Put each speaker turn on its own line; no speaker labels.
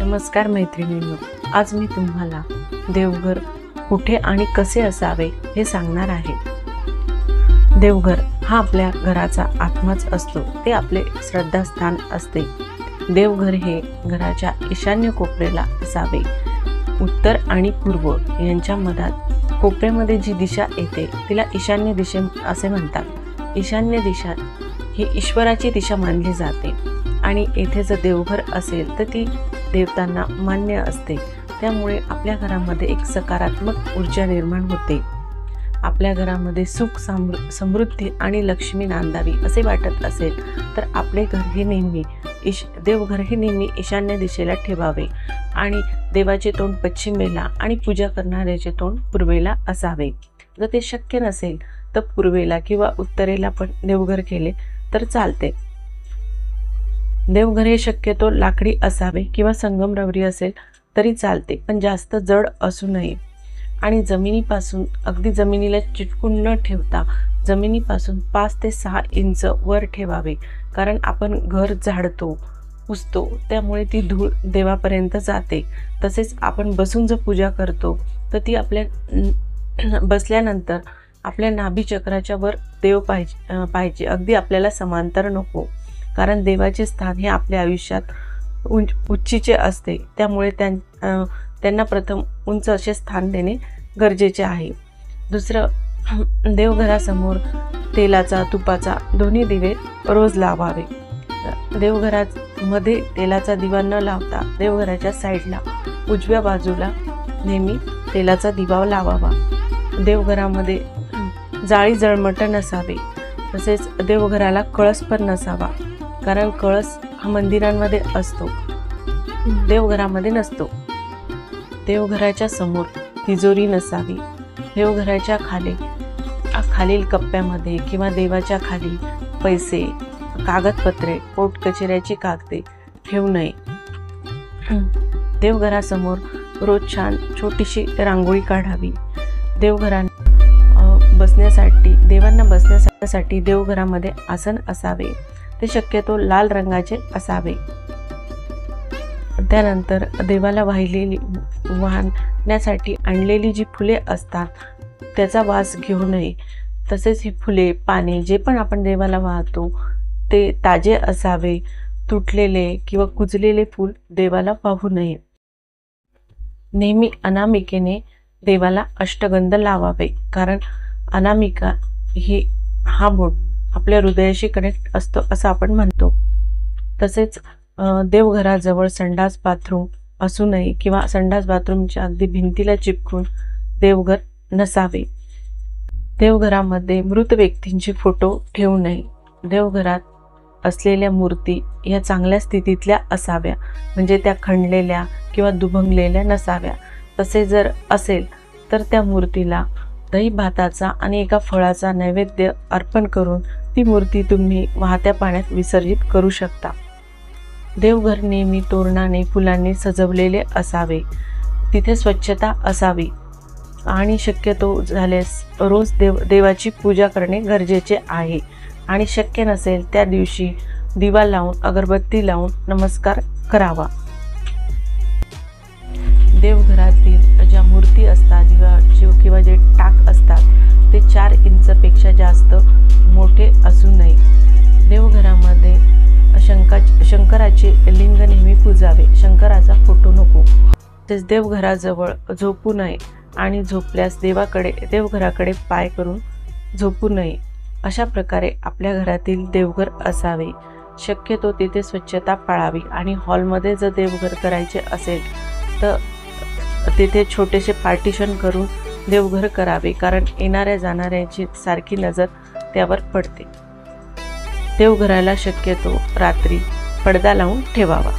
नमस्कार मैत्रिणींनो, आज मी तुम्हाला देवघर कुठे आणि कसे असावे हे सांगणार आहे। देवघर हा आपल्या घराचा आत्माच असतो, ते आपले श्रद्धास्थान असते। देवघर हे घराच्या ईशान्य कोपऱ्याला असावे। उत्तर आणि पूर्व यांच्या मधात कोपऱ्यामध्ये जी दिशा येते तिला ईशान्य दिशा असे म्हणतात। ईशान्य दिशा ही ईश्वराची दिशा मानली जाते आणि येथे जर देवघर असेल तर ती देवतांना मान्य असते। त्यामुळे आपल्या घरामध्ये एक सकारात्मक ऊर्जा निर्माण होते। आपल्या घरामध्ये सुख समृद्धी आणि लक्ष्मी नांदावी असे वाटत असेल तर आपले घर हे नेहमी देवघर हे नेहमी ईशान्य दिशेला ठेवावे आणि देवाचे तोंड पश्चिमेला आणि पूजा करणाऱ्याचे तोंड पूर्वेला असावे। जर ते शक्य नसेल तर पूर्वेला किंवा उत्तरेला पण देवघर केले तर चालते। देवघर हे शक्यतो लाकडी असावे किंवा संगमरवरी असेल तरी चालते, पण जास्त जड असू नये आणि जमिनीपासून अगदी जमिनीला चिटकून न ठेवता जमिनीपासून 5 ते 6 इंच वर ठेवावे। कारण आपण घर झाडतो पुसतो त्यामुळे ती धूळ देवापर्यंत जाते। तसेच आपण बसून जर पूजा करतो तर ती आपल्या बसल्यानंतर आपल्या नाभी चक्राच्या वर देव पाहिजे, अगदी आपल्याला समांतर नको। कारण देवाचे स्थान हे आपल्या आयुष्यात उंचीचे असते, त्यामुळे त्यांना प्रथम उंच असे स्थान देणे गरजेचे आहे। दुसरं, देवघरासमोर तेलाचा तुपाचा दोन्ही दिवे रोज लावावे। देवघरात मध्ये तेलाचा दिवा न लावता देवघराच्या साईडला उजव्या बाजूला नेहमी तेलाचा दिवा लावावा। देवघरामध्ये जाळी जळमट नसावे। तसेच देवघराला कळस पण नसावा, कारण कळस हा मंदिरांमध्ये असतो, देवघरामध्ये नसतो। देवघराच्या समोर तिजोरी नसावी। देवघराच्या खालील कप्प्यामध्ये किंवा देवाच्या खाली पैसे, कागदपत्रे, कोर्ट कचेऱ्याची कागदे ठेवू नये। देवघरासमोर रोज छान छोटीशी रांगोळी काढावी। देवांना बसण्यासाठी देवघरामध्ये आसन असावे, ते शक्यतो लाल रंगाचे असावे। त्यानंतर देवाला वाहण्यासाठी आणलेली जी फुले असतात त्याचा वास घेऊ नये। तसेच ही फुले पाने जे पण आपण देवाला वाहतो ते ताजे असावे। तुटलेले किंवा कुजलेले फूल देवाला वाहू नये। नेहमी अनामिकेने देवाला अष्टगंध लावावे, कारण अनामिका हा बोट आपल्या हृदयाशी कनेक्ट असतो असं आपण म्हणतो। तसेच देवघराजवळ संडास बाथरूम असू नये किंवा संडास बाथरूमच्या अगदी भिंतीला चिपकून देवघर नसावे। देवघरामध्ये मृत व्यक्तींचे फोटो ठेवू नये। देवघरात असलेल्या मूर्ती या चांगल्या स्थितीतल्या असाव्या, म्हणजे त्या खणलेल्या किंवा दुभंगलेल्या नसाव्या। तसे जर असेल तर त्या मूर्तीला दही भाताचा आणि एका फळाचा नैवेद्य अर्पण करून ती मूर्ती तुम्ही वाहत्या पाण्यात विसर्जित करू शकता। देवघर नेहमी तोरणाने फुलांनी सजवलेले असावे। तिथे स्वच्छता असावी आणि शक्यतो झाल्यास रोज देवाची पूजा करणे गरजेचे आहे आणि शक्य नसेल त्या दिवशी दिवा लावून अगरबत्ती लावून नमस्कार करावा। देवघरातील ज्या मूर्ती असतात किंवा जे टाक असतात ते 4 इंचपेक्षा जास्त मोठे असू नये। देवघरामध्ये शंकराचे लिंग नेहमी पूजावे, शंकराचा फोटो नको। तसेच देवघराजवळ झोपू नये आणि झोपल्यास देवघराकडे पाय करून झोपू नये। अशा प्रकारे आपल्या घरातील देवघर असावे। शक्यतो तिथे स्वच्छता पाळावी आणि हॉलमध्ये जर देवघर करायचे असेल तर तिथे छोटेसे पार्टिशन करून देवघर करावे, कारण येणाऱ्या जाणाऱ्याची सारखी नजर त्यावर पडते। देवघराला शक्यतो रात्री पडदा लावून ठेवावा।